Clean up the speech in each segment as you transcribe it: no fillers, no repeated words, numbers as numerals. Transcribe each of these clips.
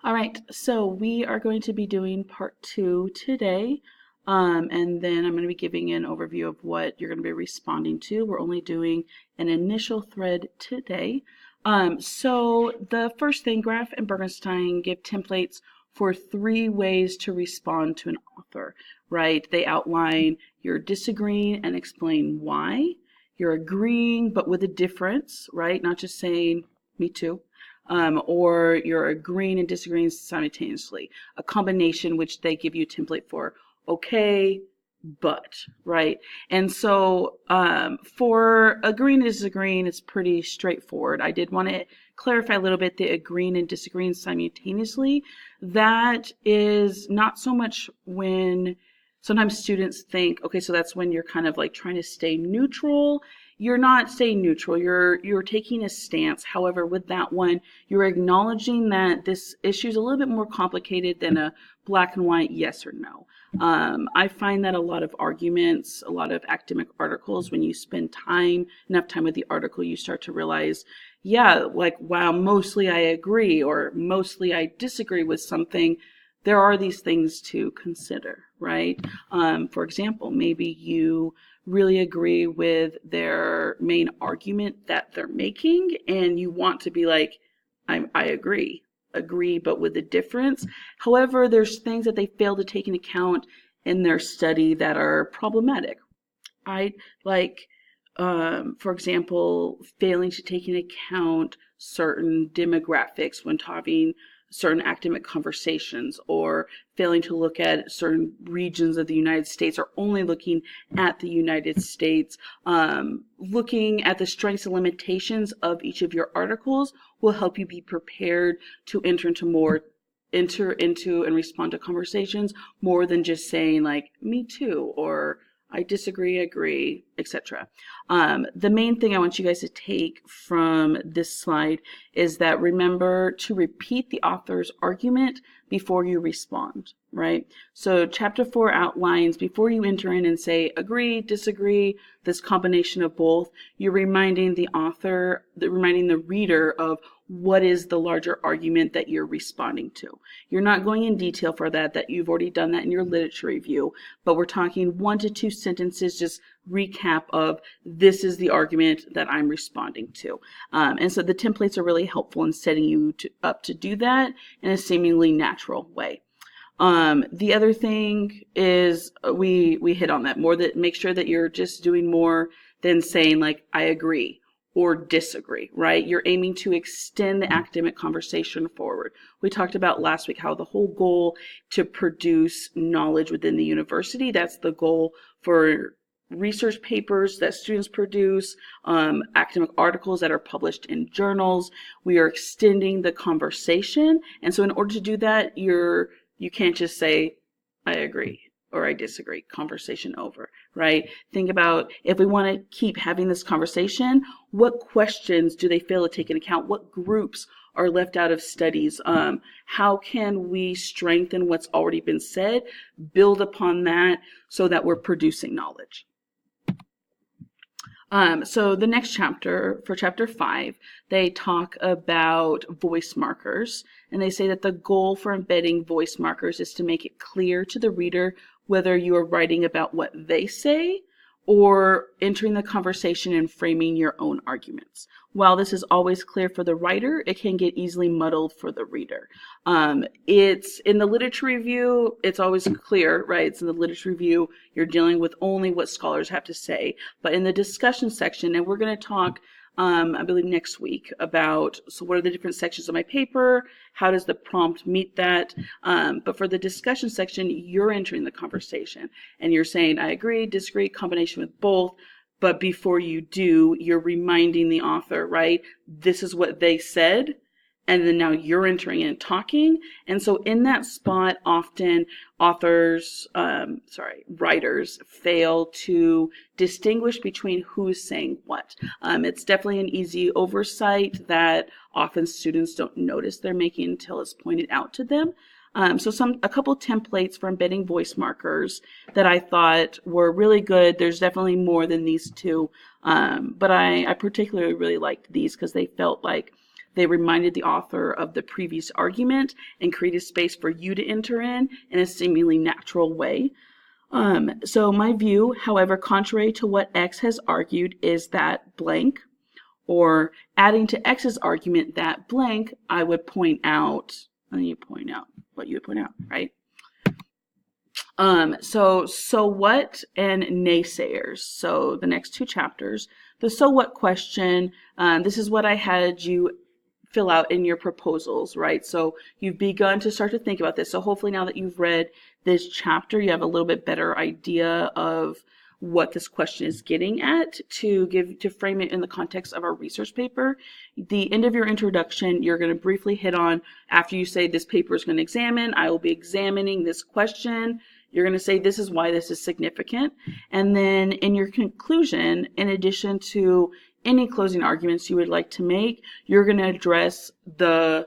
All right, so we are going to be doing part two today. And then I'm going to be giving an overview of what you're going to be responding to. We're only doing an initial thread today. So the first thing, Graf and Bergenstein give templates for three ways to respond to an author, right? They outline you're disagreeing and explain why. You're agreeing, but with a difference, right? Not just saying, me too. Or you're agreeing and disagreeing simultaneously. A combination which they give you a template for. Okay, but, right? And so for agreeing and disagreeing, it's pretty straightforward. I did want to clarify a little bit the agreeing and disagreeing simultaneously. That is not so much when sometimes students think, okay, so that's when you're kind of like trying to stay neutral. You're not staying neutral. You're taking a stance. However, with that one, you're acknowledging that this issue is a little bit more complicated than a black and white yes or no. I find that a lot of arguments, a lot of academic articles, when you spend enough time with the article, you start to realize, yeah, like, wow, mostly I agree or mostly I disagree with something. There are these things to consider, right? For example, maybe you really agree with their main argument that they're making and you want to be like, I agree, but with a difference. However, there's things that they fail to take into account in their study that are problematic. I like, for example, failing to take into account certain demographics when having certain academic conversations, or failing to look at certain regions of the United States, or only looking at the United States. Looking at the strengths and limitations of each of your articles will help you be prepared to enter into and respond to conversations more than just saying like, me too, or I disagree, agree, etc. The main thing I want you guys to take from this slide is that remember to repeat the author's argument before you respond, right? So chapter 4 outlines, before you enter in and say agree, disagree, this combination of both, you're reminding the reader of what is the larger argument that you're responding to. You're not going in detail for that you've already done that in your literature review, but we're talking 1 to 2 sentences, just recap of this is the argument that I'm responding to. And so the templates are really helpful in setting you up to do that in a seemingly natural way. The other thing is we hit on that more, that make sure that you're just doing more than saying like, I agree or disagree, right? You're aiming to extend the academic conversation forward. We talked about last week how the whole goal to produce knowledge within the university, that's the goal for research papers that students produce, academic articles that are published in journals. We are extending the conversation. And so in order to do that, you can't just say, I agree or I disagree, conversation over, right? Think about, if we want to keep having this conversation, what questions do they fail to take into account? What groups are left out of studies? How can we strengthen what's already been said, build upon that so that we're producing knowledge? So the next chapter, for chapter 5, they talk about voice markers, and they say that the goal for embedding voice markers is to make it clear to the reader whether you are writing about what they say or entering the conversation and framing your own arguments. While this is always clear for the writer, it can get easily muddled for the reader. It's in the literature review, it's always clear, right? It's in the literature review, you're dealing with only what scholars have to say. But in the discussion section, and we're going to talk, I believe next week, about, so what are the different sections of my paper? How does the prompt meet that? But for the discussion section, you're entering the conversation and you're saying, I agree, disagree, combination with both. But before you do, you're reminding the author, right? This is what they said. And then now you're entering and talking. And so in that spot, often writers fail to distinguish between who's saying what. It's definitely an easy oversight that often students don't notice they're making until it's pointed out to them. So a couple templates for embedding voice markers that I thought were really good. There's definitely more than these two, but I particularly really liked these because they felt like They reminded the author of the previous argument and created space for you to enter in a seemingly natural way. So my view, however, contrary to what X has argued, is that blank, or adding to X's argument that blank, I would point out, let me point out what you would point out, right? So what and naysayers. So the next two chapters, the so what question, this is what I had you fill out in your proposals, right? So you've begun to start to think about this. So hopefully now that you've read this chapter, you have a little bit better idea of what this question is getting at to frame it in the context of our research paper. The end of your introduction, you're going to briefly hit on, after you say this paper is going to examine, I will be examining this question. You're going to say this is why this is significant. And then in your conclusion, in addition to any closing arguments you would like to make, you're going to address the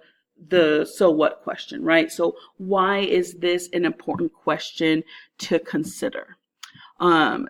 so what question, right? So why is this an important question to consider?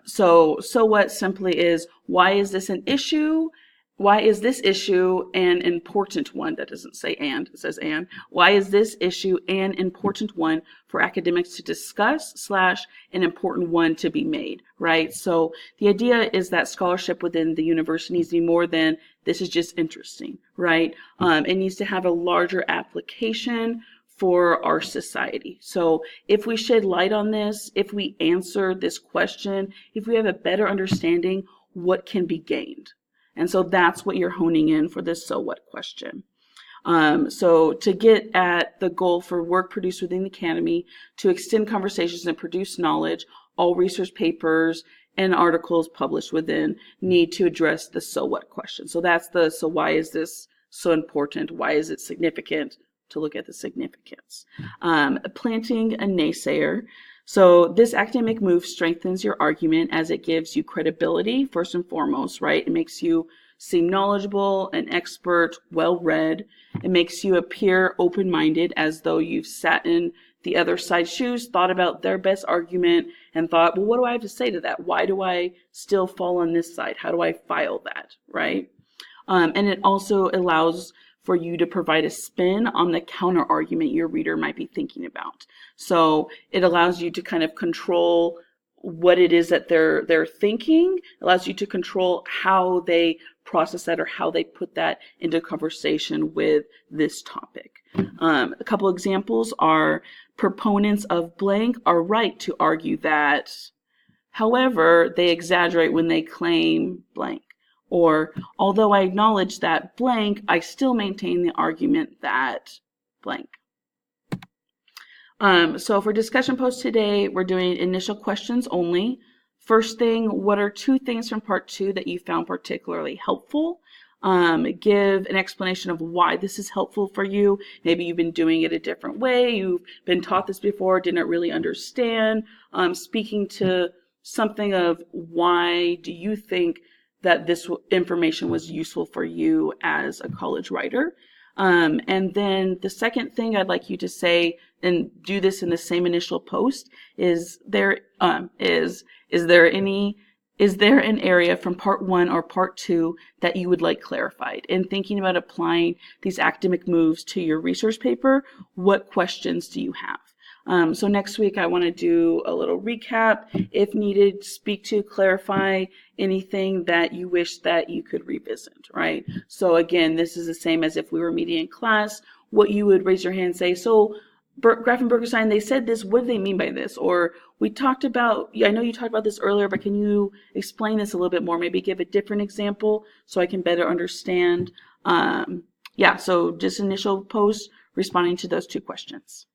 So what simply is, why is this an issue? Why is this issue an important one? That doesn't say and, it says and. Why is this issue an important one for academics to discuss / an important one to be made, right? So the idea is that scholarship within the university needs to be more than this is just interesting, right? It needs to have a larger application for our society. So if we shed light on this, if we answer this question, if we have a better understanding, what can be gained? And so that's what you're honing in for this so what question. So to get at the goal for work produced within the academy, to extend conversations and produce knowledge, all research papers and articles published within need to address the so what question. So that's so why is this so important? Why is it significant? To look at the significance. Planting a naysayer. So this academic move strengthens your argument as it gives you credibility, first and foremost, right? It makes you seem knowledgeable, an expert, well-read. It makes you appear open-minded, as though you've sat in the other side's shoes, thought about their best argument, and thought, well, what do I have to say to that? Why do I still fall on this side? How do I file that, right? And it also allows for you to provide a spin on the counter argument your reader might be thinking about. So it allows you to kind of control what it is that they're thinking, allows you to control how they process that or how they put that into conversation with this topic. A couple examples are, proponents of blank are right to argue that, however, they exaggerate when they claim blank. Or, although I acknowledge that blank, I still maintain the argument that blank. So for discussion post today, we're doing initial questions only. First thing, what are 2 things from part 2 that you found particularly helpful? Give an explanation of why this is helpful for you. Maybe you've been doing it a different way. You've been taught this before, didn't really understand. Speaking to something of why do you think that this information was useful for you as a college writer. And then the second thing I'd like you to say, and do this in the same initial post, is there an area from part 1 or part 2 that you would like clarified? In thinking about applying these academic moves to your research paper, what questions do you have? So next week I want to do a little recap, if needed, speak to, clarify anything that you wish that you could revisit, right? So again, this is the same as if we were meeting in class, what you would raise your hand and say, so Graf and Bergerstein, they said this, what do they mean by this? Or we talked about, I know you talked about this earlier, but can you explain this a little bit more? Maybe give a different example so I can better understand. So just initial post responding to those 2 questions.